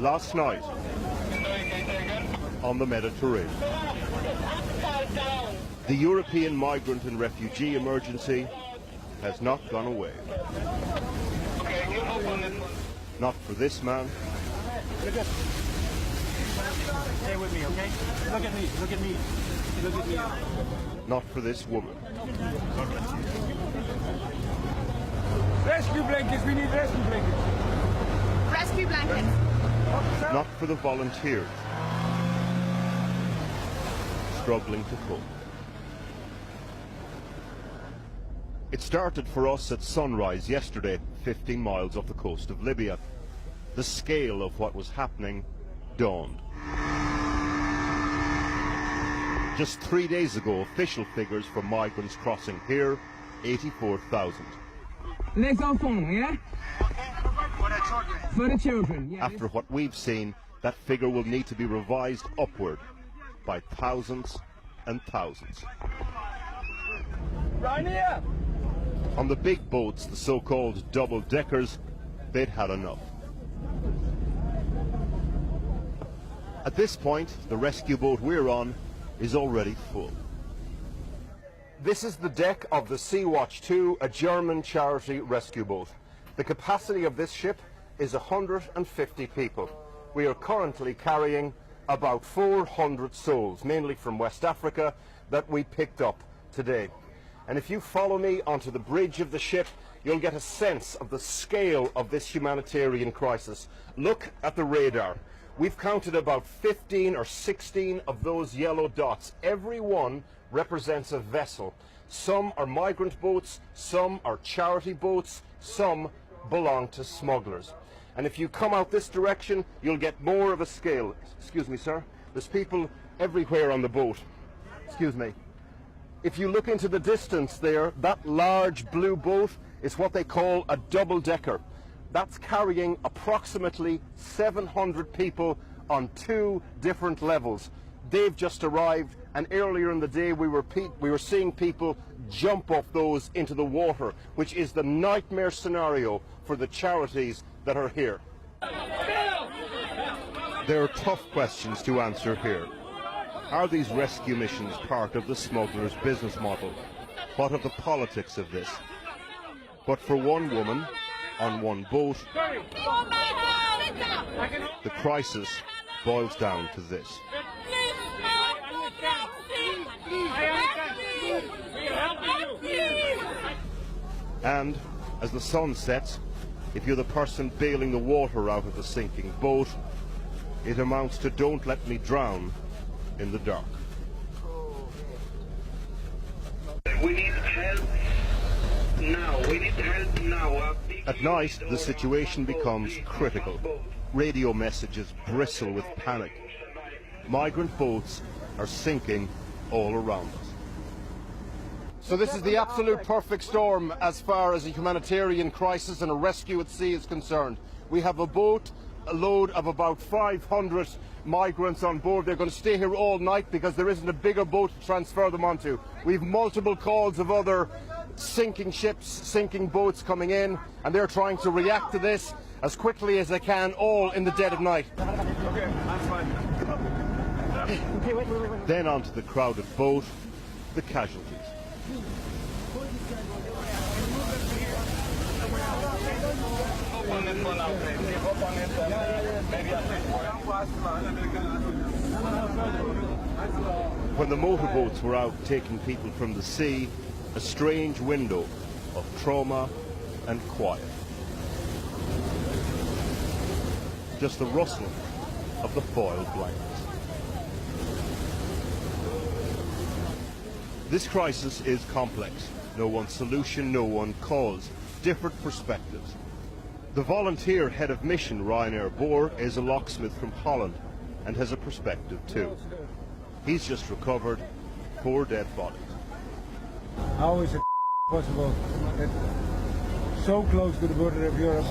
last night on the Mediterranean. The European migrant and refugee emergency has not gone away. Not for this man. Stay with me, okay? Look at me, look at me, look at me. Not for this woman. Rescue blankets, we need rescue blankets. Rescue blankets. Not for the volunteers struggling to cope. It started for us at sunrise yesterday, 15 miles off the coast of Libya. The scale of what was happening dawned. Just 3 days ago, official figures for migrants crossing here, 84,000. Les enfants, yeah? For the children, yeah. After what we've seen, that figure will need to be revised upward by thousands and thousands. Right here! On the big boats, the so-called double-deckers, they'd had enough. At this point, the rescue boat we're on is already full. This is the deck of the Sea-Watch 2, a German charity rescue boat. The capacity of this ship is 150 people. We are currently carrying about 400 souls, mainly from West Africa, that we picked up today. And if you follow me onto the bridge of the ship, you'll get a sense of the scale of this humanitarian crisis. Look at the radar. We've counted about 15 or 16 of those yellow dots. Every one represents a vessel. Some are migrant boats, some are charity boats, some belong to smugglers. And if you come out this direction, you'll get more of a scale. Excuse me, sir. There's people everywhere on the boat. Excuse me. If you look into the distance there, that large blue boat is what they call a double-decker. That's carrying approximately 700 people on 2 different levels. They've just arrived, and earlier in the day we were seeing people jump off those into the water, which is the nightmare scenario for the charities that are here. There are tough questions to answer here. Are these rescue missions part of the smugglers' business model? What are the politics of this? But for one woman, on one boat, the crisis boils down to this. And as the sun sets, if you're the person bailing the water out of the sinking boat, it amounts to "don't let me drown in the dark." We need help now. We need help now. At night, the situation becomes critical. Radio messages bristle with panic. Migrant boats are sinking all around us. So this is the absolute perfect storm as far as a humanitarian crisis and a rescue at sea is concerned. We have a boat, a load of about 500 migrants on board. They're going to stay here all night because there isn't a bigger boat to transfer them onto. We've multiple calls of other sinking ships, sinking boats coming in, and they're trying to react to this as quickly as they can, all in the dead of night. Okay, that's fine. Okay, wait. Then onto the crowded boat, the casualties. When the motorboats were out taking people from the sea, a strange window of trauma and quiet. Just the rustling of the foiled blankets. This crisis is complex. No one solution, no one cause. Different perspectives. The volunteer head of mission, Ryanair Boer, is a locksmith from Holland and has a perspective too. He's just recovered 4 dead bodies. How is it possible that so close to the border of Europe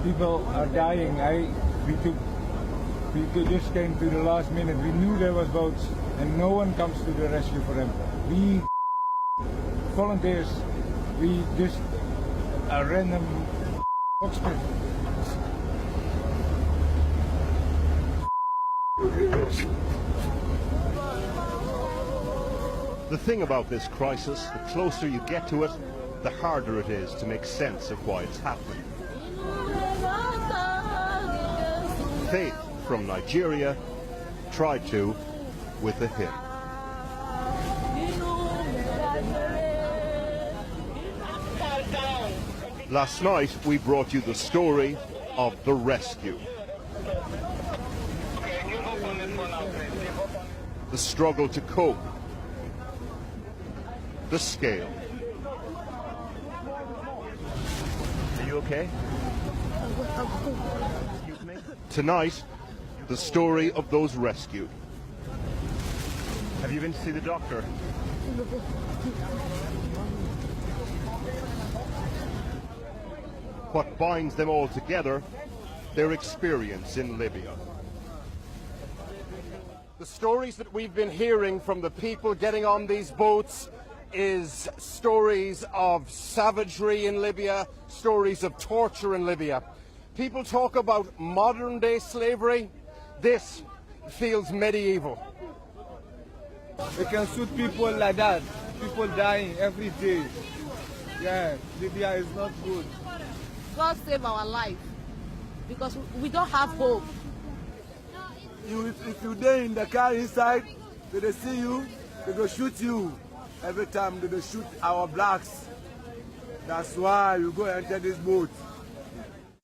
people are dying? We just came to the last minute. We knew there was boats and no one comes to the rescue for them. We volunteers, we just a random boxman. The thing about this crisis, the closer you get to it, the harder it is to make sense of why it's happening. Faith from Nigeria tried to with a hymn. Last night we brought you the story of the rescue. The struggle to cope. The scale. Are you okay? Excuse me? Tonight, the story of those rescued. Have you been to see the doctor? What binds them all together, their experience in Libya. The stories that we've been hearing from the people getting on these boats is stories of savagery in Libya, stories of torture in Libya. People talk about modern day slavery. This feels medieval. They can shoot people like that. People dying every day. Yeah, Libya is not good. God save our life because we don't have hope. If you there in the car inside, they see you, they go shoot you. Every time they shoot our blacks. That's why you go enter this boat.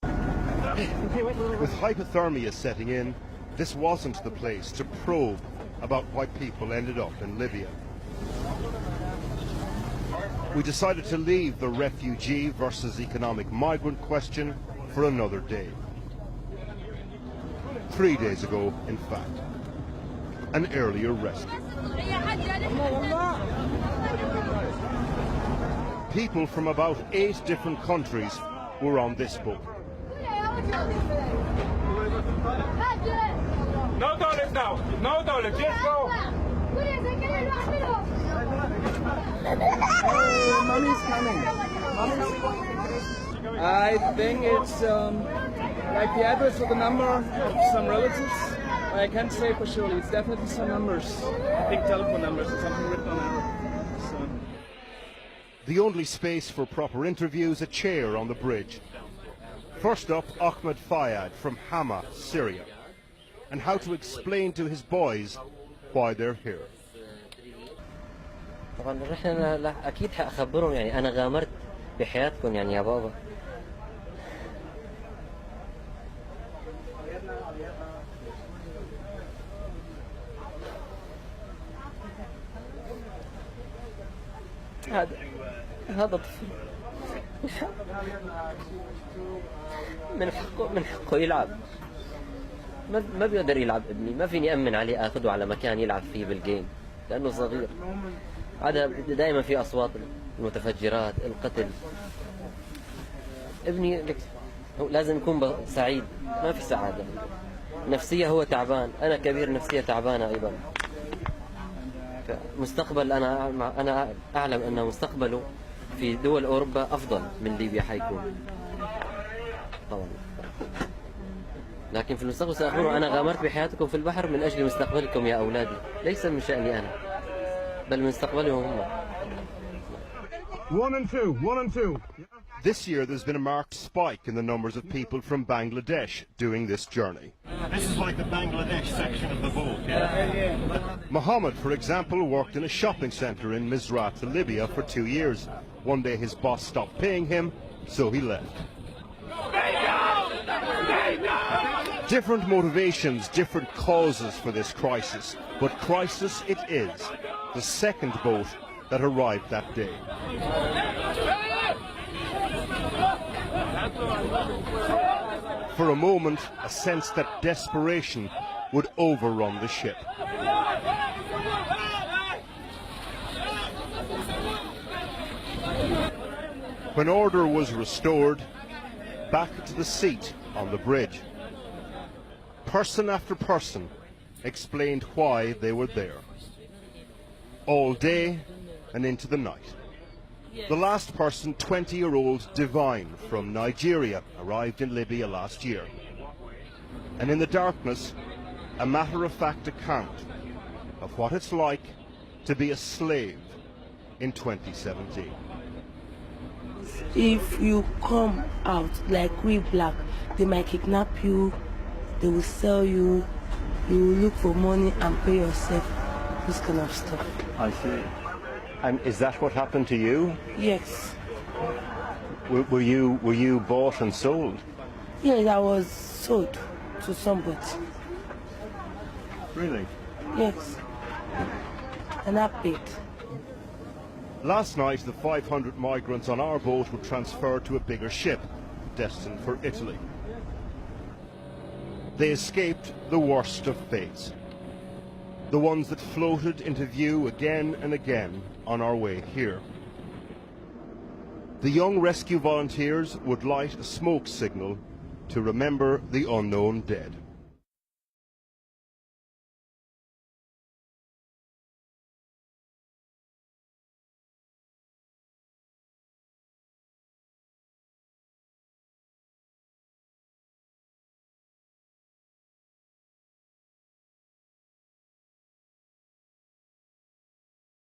With hypothermia setting in, this wasn't the place to probe about why people ended up in Libya. We decided to leave the refugee versus economic migrant question for another day. 3 days ago, in fact, an earlier rescue. People from about 8 different countries were on this boat. No toilet now. No toilet. Just go. Mommy's coming. I think it's like the address or the number of some relatives. I can't say for sure. It's definitely some numbers. I think telephone numbers or something written on it. So. The only space for proper interviews, a chair on the bridge. First up, Ahmed Fayad from Hama, Syria, and how to explain to his boys why they're here. طبعا احنا اكيد هخبرهم يعني انا غامرت بحياتكم يعني يا بابا. هذا طفل من حقه يلعب. ما بيقدر يلعب ابني، ما فيني امن عليه اخذه على مكان يلعب فيه بالجيم لانه صغير. هذا دائما في اصوات المتفجرات، القتل. ابني لازم يكون سعيد، ما في سعاده. نفسيه هو تعبان، انا كبير نفسيه تعبانه ايضا. مستقبل انا اعلم ان مستقبله في دول اوروبا افضل من ليبيا حيكون. طبعا. لكن في المستقبل سأقول أنا غامرت بحياتكم في البحر من أجل مستقبلكم يا أولادي، ليس من شأني أنا، بل من مستقبلهم هم. 1 and 2. This year there's been a marked spike in the numbers of people from Bangladesh doing this journey. This is like the Bangladesh section of the boat. Mohammed, for example, worked in a shopping centre in Misrat, Libya for 2 years. One day his boss stopped paying him, so he left. Different motivations, different causes for this crisis, but crisis it is. The second boat that arrived that day. For a moment, a sense that desperation would overrun the ship. When order was restored, back to the seat on the bridge. Person after person explained why they were there. All day and into the night. The last person, 20-year-old Divine from Nigeria, arrived in Libya last year. And in the darkness, a matter-of-fact account of what it's like to be a slave in 2017. If you come out like we black, they might kidnap you, they will sell you, you will look for money and pay yourself, this kind of stuff. I see. And is that what happened to you? Yes. Were you bought and sold? Yes, I was sold to somebody. Really? Yes. And I paid. Last night, the 500 migrants on our boat were transferred to a bigger ship, destined for Italy. They escaped the worst of fates, the ones that floated into view again and again on our way here. The young rescue volunteers would light a smoke signal to remember the unknown dead.